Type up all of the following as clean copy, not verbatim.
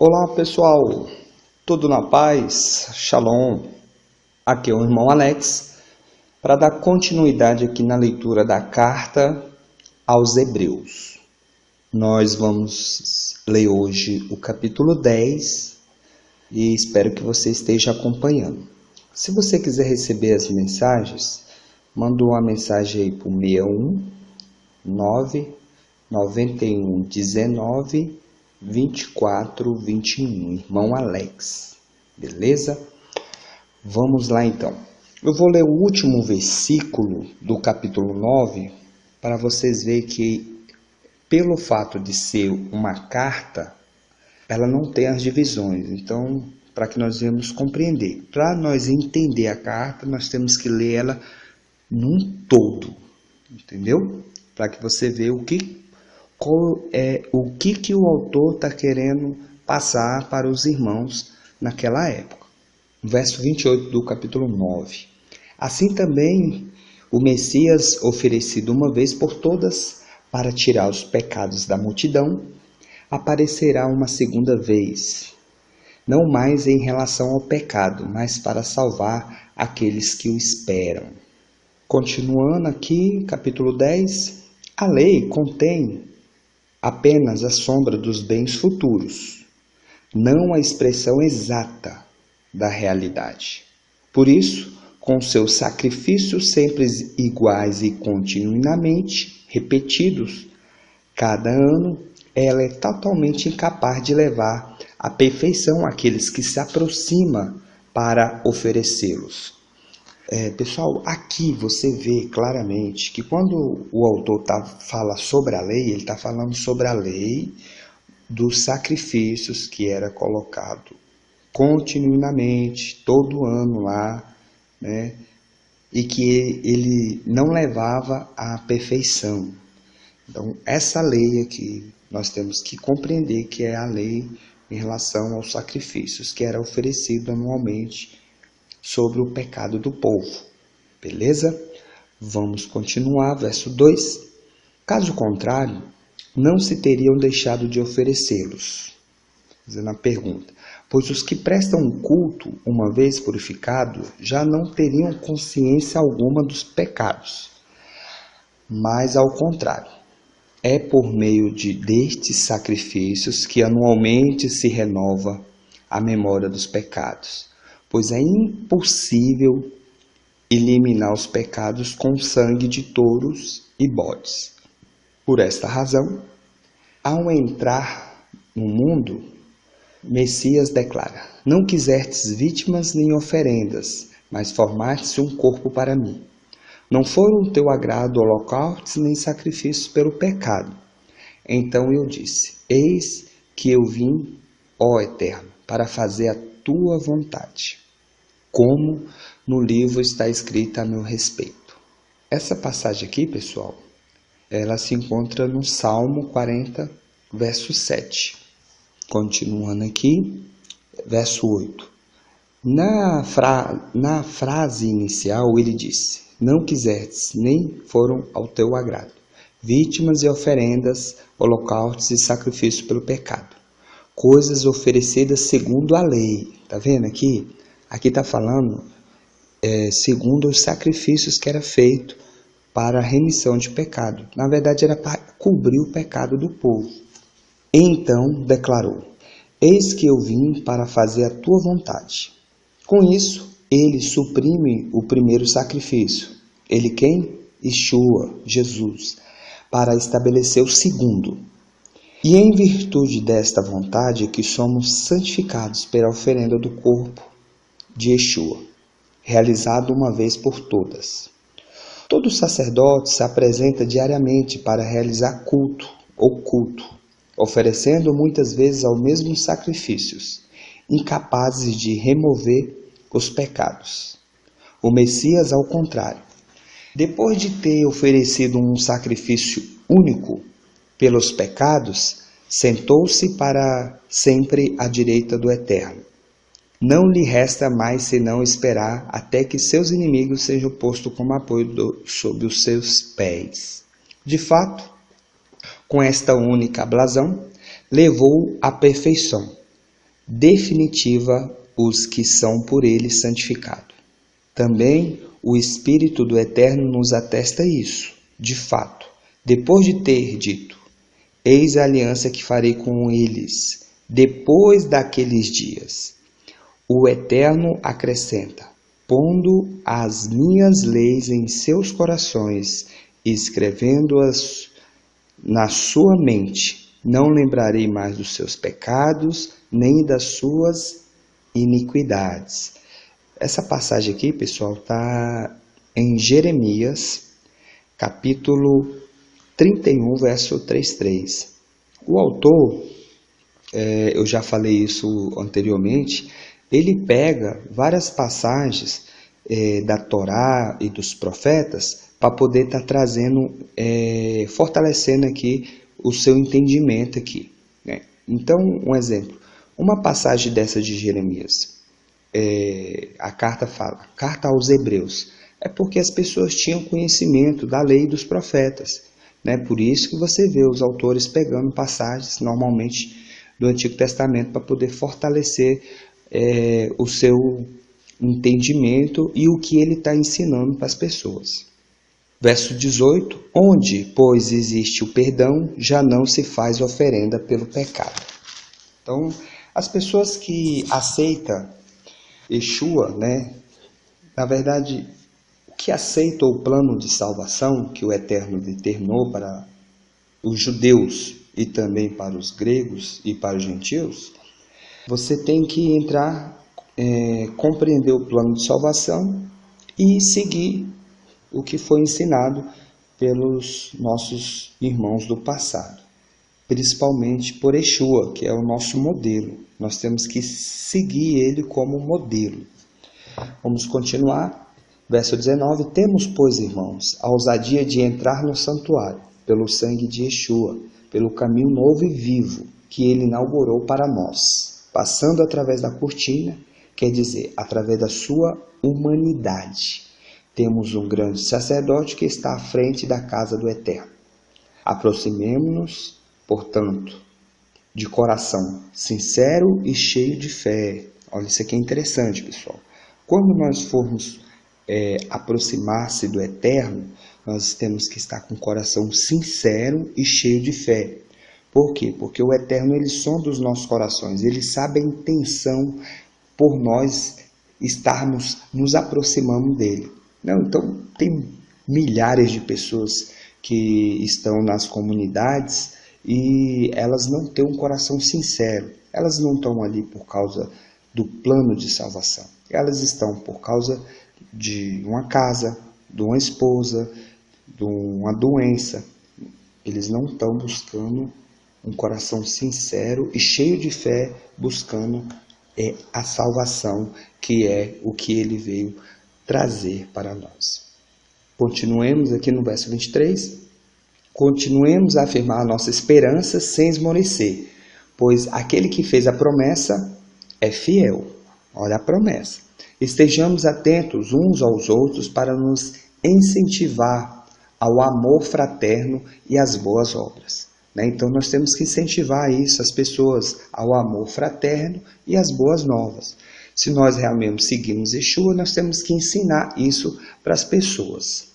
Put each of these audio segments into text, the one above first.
Olá pessoal, tudo na paz? Shalom, aqui é o irmão Alex, para dar continuidade aqui na leitura da carta aos Hebreus. Nós vamos ler hoje o capítulo 10 e espero que você esteja acompanhando. Se você quiser receber as mensagens, manda uma mensagem aí para o 61 991 19 24, 21, irmão Alex, beleza? Vamos lá então. Eu vou ler o último versículo do capítulo 9 para vocês verem que, pelo fato de ser uma carta, ela não tem as divisões. Então, para que nós venhamos compreender, para nós entender a carta, nós temos que ler ela num todo, entendeu? Para que você veja o que o autor está querendo passar para os irmãos naquela época. Verso 28 do capítulo 9. Assim também o Messias, oferecido uma vez por todas para tirar os pecados da multidão, aparecerá uma segunda vez, não mais em relação ao pecado, mas para salvar aqueles que o esperam. Continuando aqui, capítulo 10, a lei contém apenas a sombra dos bens futuros, não a expressão exata da realidade. Por isso, com seus sacrifícios sempre iguais e continuamente repetidos, cada ano, ela é totalmente incapaz de levar à perfeição aqueles que se aproximam para oferecê-los. Pessoal, aqui você vê claramente que quando o autor fala sobre a lei, ele está falando sobre a lei dos sacrifícios que era colocado continuamente, todo ano lá, né? E que ele não levava à perfeição. Então, essa lei aqui, nós temos que compreender que é a lei em relação aos sacrifícios que era oferecido anualmente sobre o pecado do povo. Beleza? Vamos continuar, verso 2. Caso contrário, não se teriam deixado de oferecê-los. Fazendo a pergunta. Pois os que prestam um culto, uma vez purificado, já não teriam consciência alguma dos pecados. Mas, ao contrário, é por meio destes sacrifícios que anualmente se renova a memória dos pecados. Pois é impossível eliminar os pecados com sangue de touros e bodes. Por esta razão, ao entrar no mundo, Messias declara: não quisestes vítimas nem oferendas, mas formaste um corpo para mim. Não foram teu agrado holocaustos nem sacrifícios pelo pecado. Então eu disse: eis que eu vim, ó Eterno, para fazer a tua vontade, como no livro está escrito a meu respeito. Essa passagem aqui, pessoal, ela se encontra no Salmo 40, verso 7. Continuando aqui, verso 8. Na frase inicial, ele disse: não quisestes, nem foram ao teu agrado, vítimas e oferendas, holocaustos e sacrifícios pelo pecado, coisas oferecidas segundo a lei. Tá vendo aqui? Aqui está falando segundo os sacrifícios que era feito para a remissão de pecado. Na verdade, era para cobrir o pecado do povo. Então declarou: eis que eu vim para fazer a tua vontade. Com isso, ele suprime o primeiro sacrifício. Ele quem? Yeshua, Jesus, para estabelecer o segundo. E em virtude desta vontade que somos santificados pela oferenda do corpo de Yeshua, realizado uma vez por todas. Todo sacerdote se apresenta diariamente para realizar culto, oferecendo muitas vezes aos mesmos sacrifícios, incapazes de remover os pecados. O Messias, ao contrário, depois de ter oferecido um sacrifício único pelos pecados, sentou-se para sempre à direita do Eterno. Não lhe resta mais senão esperar até que seus inimigos sejam postos como apoio sob os seus pés. De fato, com esta única blasão, levou à perfeição, definitiva os que são por ele santificados. Também o Espírito do Eterno nos atesta isso, de fato, depois de ter dito: eis a aliança que farei com eles, depois daqueles dias. O Eterno acrescenta: pondo as minhas leis em seus corações, escrevendo-as na sua mente, não lembrarei mais dos seus pecados, nem das suas iniquidades. Essa passagem aqui, pessoal, está em Jeremias, capítulo 31, verso 3:3. O autor, eu já falei isso anteriormente, ele pega várias passagens da Torá e dos profetas para poder estar trazendo, fortalecendo aqui o seu entendimento aqui, né? Então, um exemplo, uma passagem dessa de Jeremias, a carta fala, carta aos Hebreus, é porque as pessoas tinham conhecimento da lei dos profetas, né? Por isso que você vê os autores pegando passagens, normalmente, do Antigo Testamento para poder fortalecer o seu entendimento e o que ele está ensinando para as pessoas. Verso 18, onde, pois, existe o perdão, já não se faz oferenda pelo pecado. Então, as pessoas que aceitam Yeshua, né, na verdade, o que aceita o plano de salvação que o Eterno determinou para os judeus e também para os gregos e para os gentios, você tem que entrar, compreender o plano de salvação e seguir o que foi ensinado pelos nossos irmãos do passado, principalmente por Yeshua, que é o nosso modelo. Nós temos que seguir ele como modelo. Vamos continuar. Verso 19, temos, pois, irmãos, a ousadia de entrar no santuário, pelo sangue de Yeshua, pelo caminho novo e vivo, que ele inaugurou para nós, passando através da cortina, quer dizer, através da sua humanidade. Temos um grande sacerdote que está à frente da casa do Eterno. Aproximemo-nos, portanto, de coração sincero e cheio de fé. Olha, isso aqui é interessante, pessoal. Quando nós formos aproximar-se do Eterno, nós temos que estar com o coração sincero e cheio de fé. Por quê? Porque o Eterno, ele sonda os nossos corações, ele sabe a intenção por nós estarmos nos aproximando dele. Não, então, tem milhares de pessoas que estão nas comunidades e elas não têm um coração sincero. Elas não estão ali por causa do plano de salvação. Elas estão por causa de uma casa, de uma esposa, de uma doença. Eles não estão buscando um coração sincero e cheio de fé, buscando a salvação, que é o que ele veio trazer para nós. Continuemos aqui no verso 23. Continuemos a afirmar a nossa esperança sem esmorecer, pois aquele que fez a promessa é fiel. Olha a promessa. Estejamos atentos uns aos outros para nos incentivar ao amor fraterno e às boas obras. Então nós temos que incentivar isso, as pessoas, ao amor fraterno e às boas novas. Se nós realmente seguimos Yeshua, nós temos que ensinar isso para as pessoas.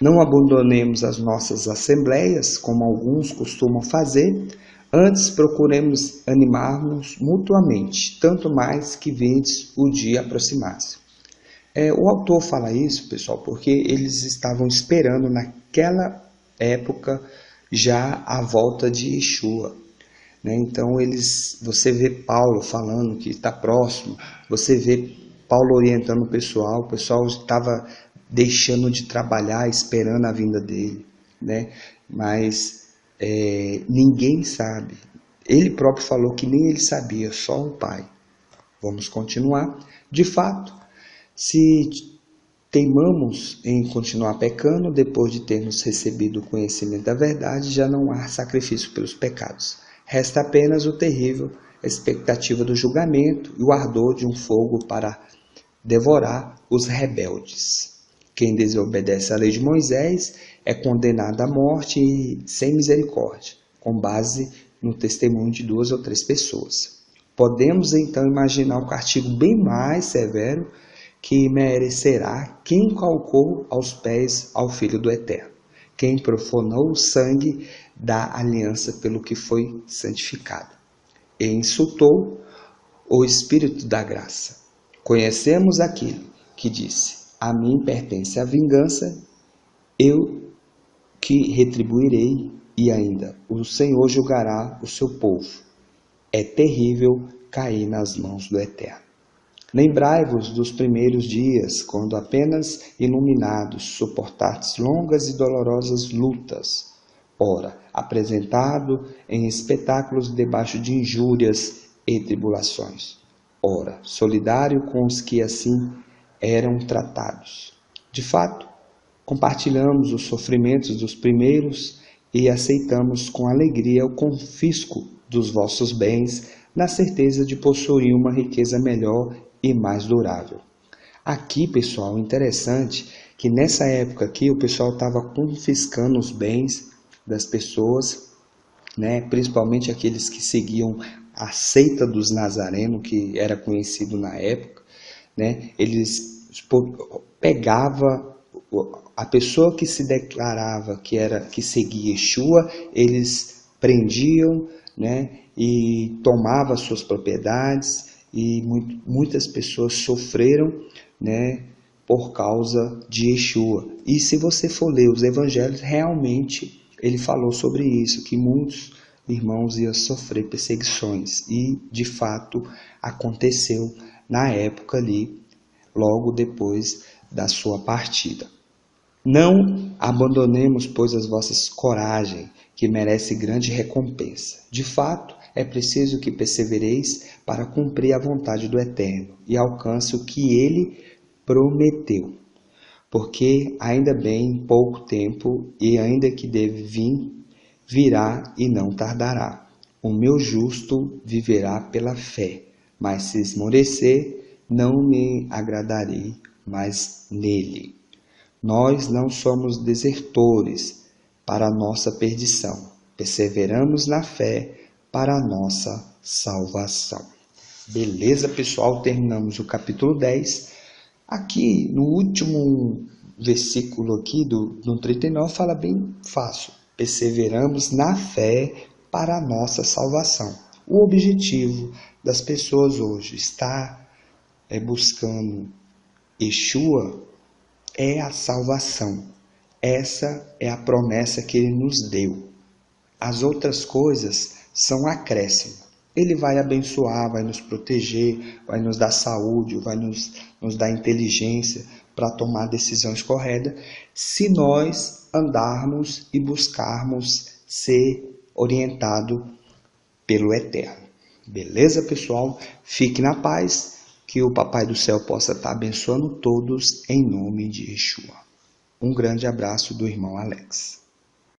Não abandonemos as nossas assembleias, como alguns costumam fazer, antes procuremos animar-nos mutuamente, tanto mais que vendes o dia aproximar-se. O autor fala isso, pessoal, porque eles estavam esperando naquela época já a volta de Yeshua. Então você vê Paulo falando que está próximo, você vê Paulo orientando o pessoal estava deixando de trabalhar, esperando a vinda dele, mas ninguém sabe. Ele próprio falou que nem ele sabia, só o Pai. Vamos continuar. De fato, se teimamos em continuar pecando, depois de termos recebido o conhecimento da verdade, já não há sacrifício pelos pecados. Resta apenas o terrível expectativa do julgamento e o ardor de um fogo para devorar os rebeldes. Quem desobedece à lei de Moisés é condenado à morte e sem misericórdia, com base no testemunho de 2 ou 3 pessoas. podemos então imaginar o castigo bem mais severo que merecerá quem calcou aos pés ao Filho do Eterno, quem profanou o sangue da aliança pelo que foi santificada e insultou o Espírito da graça. Conhecemos aquele que disse: a mim pertence a vingança, eu que retribuirei, e ainda o Senhor julgará o seu povo. É terrível cair nas mãos do Eterno. Lembrai-vos dos primeiros dias, quando apenas iluminados suportastes longas e dolorosas lutas, ora, apresentado em espetáculos debaixo de injúrias e tribulações, ora, solidário com os que assim eram tratados. De fato, compartilhamos os sofrimentos dos primeiros e aceitamos com alegria o confisco dos vossos bens, na certeza de possuir uma riqueza melhor e mais durável. Aqui, pessoal, interessante que nessa época aqui o pessoal estava confiscando os bens das pessoas, né? Principalmente aqueles que seguiam a seita dos nazarenos, que era conhecido na época, né? Eles pegavam a pessoa que se declarava que seguia Yeshua, eles prendiam, né? E tomavam suas propriedades, e muitas pessoas sofreram, né, por causa de Yeshua. E se você for ler os evangelhos, realmente ele falou sobre isso, que muitos irmãos iam sofrer perseguições, e de fato aconteceu na época ali, logo depois da sua partida. Não abandonemos, pois, as vossas coragem, que merece grande recompensa. De fato, é preciso que persevereis para cumprir a vontade do Eterno e alcance o que ele prometeu. Porque ainda bem pouco tempo, e ainda que deve vir, virá e não tardará. O meu justo viverá pela fé, mas se esmorecer, não me agradarei mais nele. Nós não somos desertores para a nossa perdição, perseveramos na fé para a nossa salvação. Beleza, pessoal? Terminamos o capítulo 10. Aqui, no último versículo aqui, no 39, fala bem fácil. Perseveramos na fé para a nossa salvação. O objetivo das pessoas hoje está buscando Yeshua, é a salvação. Essa é a promessa que ele nos deu. As outras coisas são acréscimo. Ele vai abençoar, vai nos proteger, vai nos dar saúde, vai nos dar inteligência para tomar decisões corretas, se nós andarmos e buscarmos ser orientado pelo Eterno. Beleza, pessoal? Fique na paz, que o Papai do Céu possa estar abençoando todos em nome de Yeshua. Um grande abraço do irmão Alex.